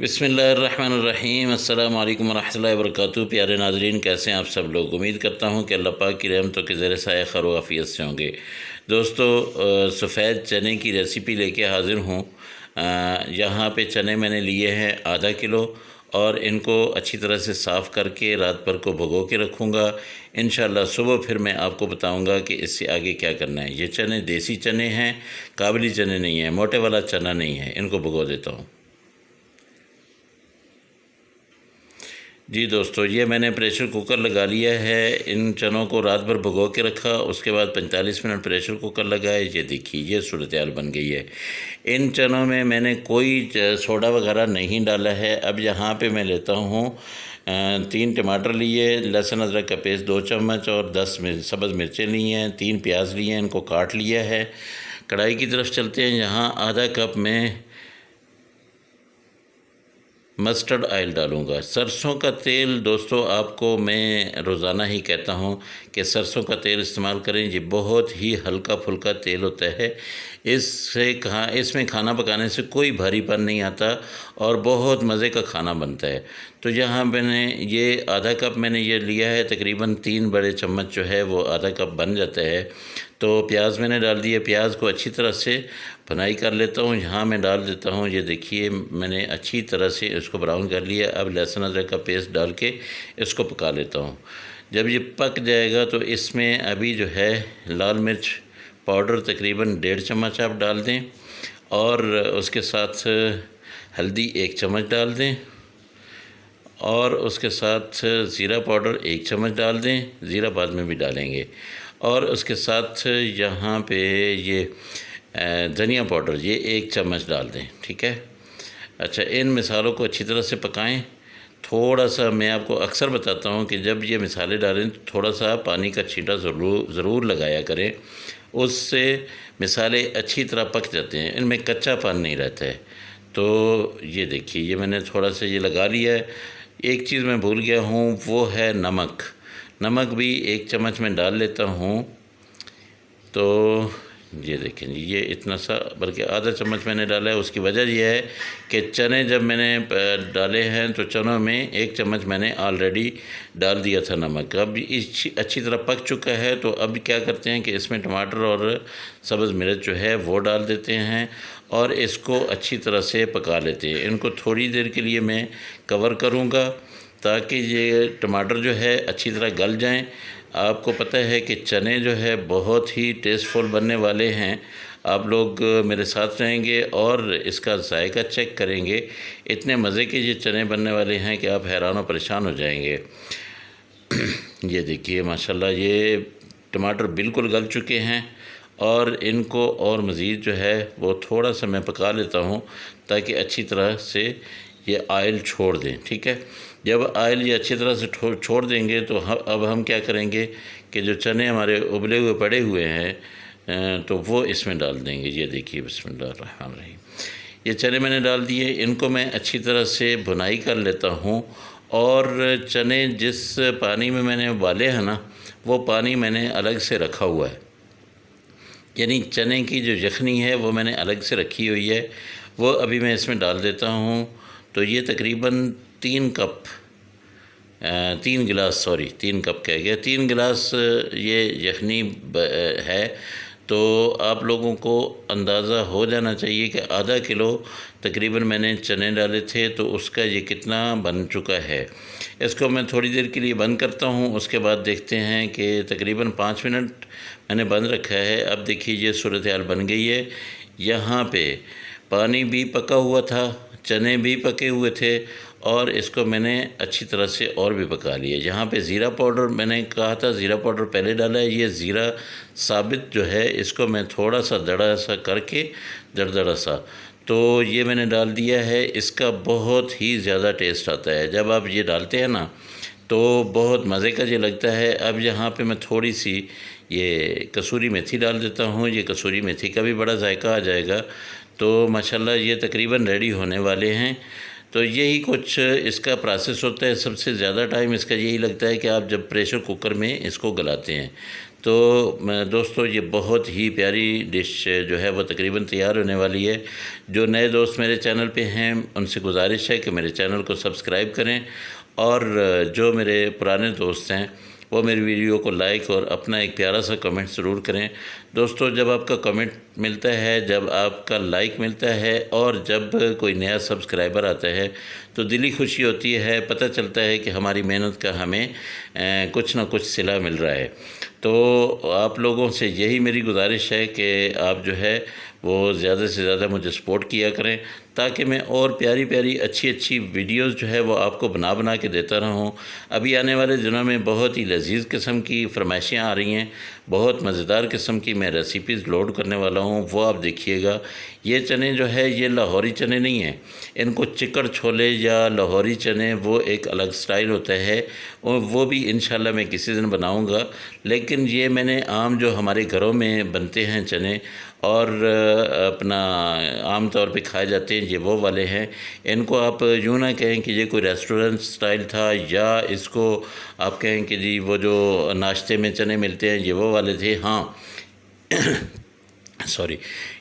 बिस्मिल्लाहिर्रहमानिर्रहीम अस्सलाम वालेकुम रहमतुल्लाहि व बरकातुहू। प्यारे नाज़रीन, कैसे हैं आप सब लोग। उम्मीद करता हूँ कि अल्लाह पाक की रहमतों के ज़रिए साया खैर व आफियत से होंगे। दोस्तों, सफ़ेद चने की रेसिपी लेके हाज़िर हूँ। यहाँ पे चने मैंने लिए हैं आधा किलो और इनको अच्छी तरह से साफ़ करके रात भर को भिगो के रखूँगा। इंशाअल्लाह सुबह फिर मैं आपको बताऊँगा कि इससे आगे क्या करना है। ये चने देसी चने हैं, काबुली चने नहीं हैं, मोटे वाला चना नहीं है। इनको भिगो देता हूँ। जी दोस्तों, ये मैंने प्रेशर कुकर लगा लिया है। इन चनों को रात भर भिगो के रखा, उसके बाद 45 मिनट प्रेशर कुकर लगाए। ये देखिए, ये सूरत हाल बन गई है। इन चनों में मैंने कोई सोडा वगैरह नहीं डाला है। अब यहाँ पे मैं लेता हूँ 3 टमाटर लिए, लहसुन अदरक का पेस्ट 2 चम्मच और 10 सब्ज़ मिर्चें ली हैं, 3 प्याज लिए हैं, इनको काट लिया है। कढ़ाई की तरफ चलते हैं। यहाँ आधा कप में मस्टर्ड ऑयल डालूँगा। सरसों का तेल दोस्तों, आपको मैं रोज़ाना ही कहता हूँ कि सरसों का तेल इस्तेमाल करें। ये बहुत ही हल्का फुल्का तेल होता है। इसमें खाना पकाने से कोई भारीपन नहीं आता और बहुत मज़े का खाना बनता है। तो यहाँ मैंने ये आधा कप मैंने ये लिया है, तकरीबन 3 बड़े चम्मच जो है वो आधा कप बन जाता है। तो प्याज मैंने डाल दिया। प्याज को अच्छी तरह से भुनाई कर लेता हूँ। यहाँ मैं डाल देता हूँ, ये देखिए मैंने अच्छी तरह से इसको ब्राउन कर लिया। अब लहसुन अदरक का पेस्ट डाल के इसको पका लेता हूँ। जब ये पक जाएगा तो इसमें अभी जो है लाल मिर्च पाउडर तकरीबन 1.5 चम्मच आप डाल दें और उसके साथ हल्दी 1 चम्मच डाल दें और उसके साथ ज़ीरा पाउडर 1 चम्मच डाल दें। ज़ीरा बाद में भी डालेंगे। और उसके साथ यहाँ पे ये धनिया पाउडर ये 1 चम्मच डाल दें। ठीक है। अच्छा, इन मिसालों को अच्छी तरह से पकाएं। थोड़ा सा मैं आपको अक्सर बताता हूँ कि जब ये मिसाले डालें तो थोड़ा सा पानी का छींटा ज़रूर लगाया करें। उससे मिसाले अच्छी तरह पक जाते हैं, इनमें कच्चापन नहीं रहता है। तो ये देखिए, ये मैंने थोड़ा सा ये लगा लिया है। एक चीज़ मैं भूल गया हूँ, वो है नमक। नमक भी 1 चम्मच में डाल लेता हूँ। तो ये देखें, ये इतना सा, बल्कि आधा चम्मच मैंने डाला है। उसकी वजह यह है कि चने जब मैंने डाले हैं तो चनों में 1 चम्मच मैंने ऑलरेडी डाल दिया था नमक। अब अच्छी तरह पक चुका है। तो अब क्या करते हैं कि इसमें टमाटर और सब्ज़ मिर्च जो है वो डाल देते हैं और इसको अच्छी तरह से पका लेते हैं। इनको थोड़ी देर के लिए मैं कवर करूँगा ताकि ये टमाटर जो है अच्छी तरह गल जाएं। आपको पता है कि चने जो है बहुत ही टेस्टफुल बनने वाले हैं। आप लोग मेरे साथ रहेंगे और इसका जायका चेक करेंगे। इतने मज़े के ये चने बनने वाले हैं कि आप हैरान और परेशान हो जाएंगे। ये देखिए माशाल्लाह, ये टमाटर बिल्कुल गल चुके हैं और इनको और मज़ीद जो है वो थोड़ा सा मैं पका लेता हूँ ताकि अच्छी तरह से ये ऑयल छोड़ दें। ठीक है। जब ऑयल ये अच्छी तरह से छोड़ देंगे तो अब हम क्या करेंगे कि जो चने हमारे उबले हुए पड़े हुए हैं तो वो इसमें डाल देंगे। ये देखिए, बिस्मिल्लाहिर्रहमानिर्रहीम, ये चने मैंने डाल दिए। इनको मैं अच्छी तरह से भुनाई कर लेता हूँ और चने जिस पानी में मैंने उबाले हैं ना, वो पानी मैंने अलग से रखा हुआ है। यानी चने की जो यखनी है वो मैंने अलग से रखी हुई है, वो अभी मैं इसमें डाल देता हूँ। तो ये तकरीबन 3 कप कह गया, 3 गिलास ये यखनी है। तो आप लोगों को अंदाज़ा हो जाना चाहिए कि आधा किलो तकरीबन मैंने चने डाले थे, तो उसका ये कितना बन चुका है। इसको मैं थोड़ी देर के लिए बंद करता हूँ। उसके बाद देखते हैं कि तकरीबन 5 मिनट मैंने बंद रखा है। अब देखिए, ये सूरत हाल बन गई है। यहाँ पे पानी भी पका हुआ था, चने भी पके हुए थे और इसको मैंने अच्छी तरह से और भी पका लिया। यहाँ पे ज़ीरा पाउडर मैंने कहा था, ज़ीरा पाउडर पहले डाला है। ये ज़ीरा साबित जो है इसको मैं थोड़ा सा दड़ा सा करके दरदरा सा, तो ये मैंने डाल दिया है। इसका बहुत ही ज़्यादा टेस्ट आता है जब आप ये डालते हैं ना, तो बहुत मज़े का ये लगता है। अब यहाँ पे मैं थोड़ी सी ये कसूरी मेथी डाल देता हूँ। ये कसूरी मेथी का भी बड़ा जायका आ जाएगा। तो माशाल्लाह ये तकरीबन रेडी होने वाले हैं। तो यही कुछ इसका प्रोसेस होता है। सबसे ज़्यादा टाइम इसका यही लगता है कि आप जब प्रेशर कुकर में इसको गलाते हैं तो दोस्तों ये बहुत ही प्यारी डिश जो है वो तकरीबन तैयार होने वाली है। जो नए दोस्त मेरे चैनल पे हैं उनसे गुजारिश है कि मेरे चैनल को सब्सक्राइब करें, और जो मेरे पुराने दोस्त हैं वो मेरी वीडियो को लाइक और अपना एक प्यारा सा कमेंट ज़रूर करें। दोस्तों जब आपका कमेंट मिलता है, जब आपका लाइक मिलता है और जब कोई नया सब्सक्राइबर आता है तो दिली खुशी होती है, पता चलता है कि हमारी मेहनत का हमें कुछ ना कुछ सिला मिल रहा है। तो आप लोगों से यही मेरी गुजारिश है कि आप जो है वो ज़्यादा से ज़्यादा मुझे सपोर्ट किया करें, ताकि मैं और प्यारी प्यारी अच्छी अच्छी वीडियोज़ जो है वो आपको बना बना के देता रहूँ। अभी आने वाले दिनों में बहुत ही लजीज़ किस्म की फरमाइशें आ रही हैं, बहुत मज़ेदार किस्म की मैं रेसिपीज़ लोड करने वाला हूँ, वो आप देखिएगा। ये चने जो है ये लाहौरी चने नहीं हैं, इनको चिकड़ छोले या लाहौरी चने वो एक अलग स्टाइल होता है, और वो भी इंशाल्लाह मैं किसी दिन बनाऊँगा। लेकिन ये मैंने आम जो हमारे घरों में बनते हैं चने और अपना आम तौर पे खाए जाते हैं, ये वो वाले हैं। इनको आप यूँ ना कहें कि ये कोई रेस्टोरेंट स्टाइल था, या इसको आप कहें कि जी वो जो नाश्ते में चने मिलते हैं ये वो वाले थे। हाँ सॉरी,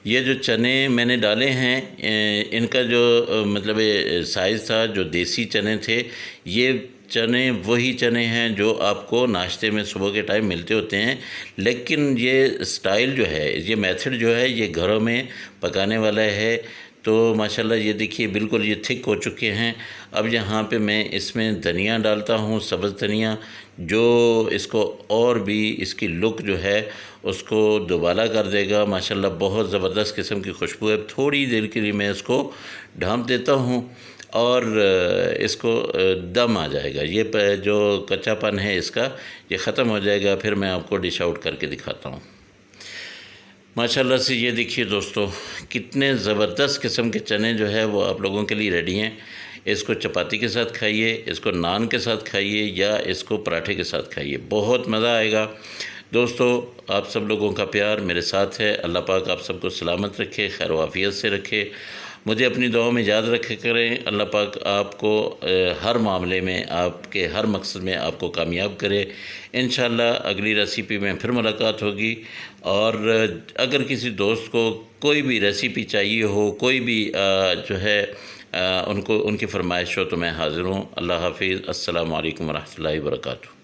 ये जो चने मैंने डाले हैं इनका जो मतलब साइज़ था, जो देसी चने थे, ये चने वही चने हैं जो आपको नाश्ते में सुबह के टाइम मिलते होते हैं। लेकिन ये स्टाइल जो है, ये मेथड जो है, ये घरों में पकाने वाला है। तो माशाल्लाह ये देखिए बिल्कुल ये थिक हो चुके हैं। अब यहाँ पे मैं इसमें धनिया डालता हूँ, सब्ज़ धनिया, जो इसको और भी इसकी लुक जो है उसको दोबारा कर देगा। माशाल्लाह बहुत ज़बरदस्त किस्म की खुशबू है। थोड़ी देर के लिए मैं इसको ढाँप देता हूँ और इसको दम आ जाएगा, ये जो कच्चापन है इसका ये ख़त्म हो जाएगा। फिर मैं आपको डिश आउट करके दिखाता हूँ। माशाल्लाह से ये देखिए दोस्तों कितने ज़बरदस्त किस्म के चने जो है वो आप लोगों के लिए रेडी हैं। इसको चपाती के साथ खाइए, इसको नान के साथ खाइए, या इसको पराठे के साथ खाइए, बहुत मज़ा आएगा। दोस्तों आप सब लोगों का प्यार मेरे साथ है। अल्लाह पाक आप सबको सलामत रखे, खैर वाफ़ियत से रखे। मुझे अपनी दुआओं में याद रखे करें। अल्लाह पाक आपको हर मामले में, आपके हर मकसद में आपको कामयाब करे। इंशाल्लाह अगली रेसिपी में फिर मुलाकात होगी। और अगर किसी दोस्त को कोई भी रेसिपी चाहिए हो, कोई भी जो है उनको उनकी फरमाइश हो, तो मैं हाज़िर हूँ। अल्लाह हाफ़िज़। अस्सलामु अलैकुम व रहमतुल्लाहि व बरकातुहू।